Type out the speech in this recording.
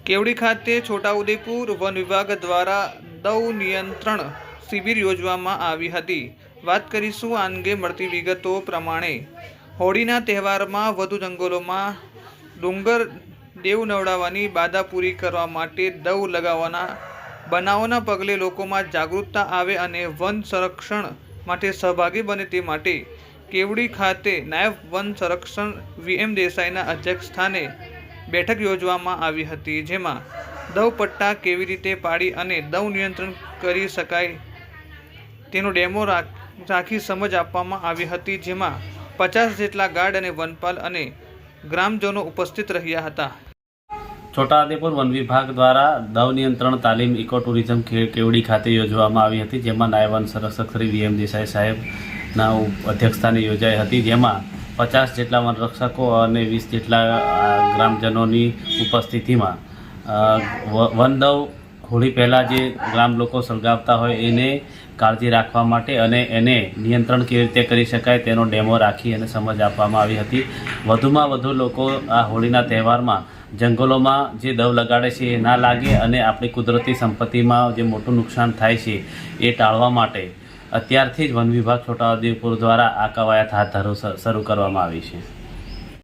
કેવડી ખાતે છોટાઉદેપુર વન વિભાગ દ્વારા દવ નિયંત્રણ શિબિર યોજવામાં આવી હતી। વાત કરીશું આ અંગે મળતી વિગતો પ્રમાણે હોળીના તહેવારમાં વધુ જંગલોમાં ડુંગર દેવ નવડાવવાની બાધા પૂરી કરવા માટે દવ લગાવવાના બનાવોના પગલે લોકોમાં જાગૃતતા આવે અને વન સંરક્ષણ માટે સહભાગી બને તે માટે કેવડી ખાતે નાયબ વન સંરક્ષક VM દેસાઈના અધ્યક્ષ સ્થાને બેઠક યોજવામાં આવી હતી, જેમાં દવ પટ્ટા કેવી રીતે પાડી અને દવ નિયંત્રણ કરી શકાય તેનો ડેમો રાખી સમજ આપવામાં આવી હતી, જેમાં 50 જેટલા ગાર્ડ અને વનપાલ અને ગ્રામજનો ઉપસ્થિત રહ્યા હતા। છોટાઉદેપુર વન વિભાગ દ્વારા દવ નિયંત્રણ તાલીમ ઇકો ટુરિઝમ કેવડી ખાતે યોજવામાં આવી હતી, જેમાં નાયબ વન સંરક્ષક શ્રી VM દેસાઈ સાહેબના અધ્યક્ષસ્થાને યોજાઈ હતી, જેમાં 50 જેટલા વનરક્ષકો અને 20 જેટલા ગ્રામજનોની ઉપસ્થિતિમાં વનદવ હોળી પહેલાં જે ગ્રામ લોકો સળગાવતા હોય એને કાળજી રાખવા માટે અને એને નિયંત્રણ કેવી રીતે કરી શકાય તેનો ડેમો રાખી અને સમજ આપવામાં આવી હતી। વધુમાં વધુ લોકો આ હોળીના તહેવારમાં જંગલોમાં જે દવ લગાડે છે એ ના લાગે અને આપણી કુદરતી સંપત્તિમાં જે મોટું નુકસાન થાય છે એ ટાળવા માટે અત્યારથી જ વન વિભાગ છોટાઉદેપુર દ્વારા આ કવાયત હાથ શરૂ કરવામાં આવી છે।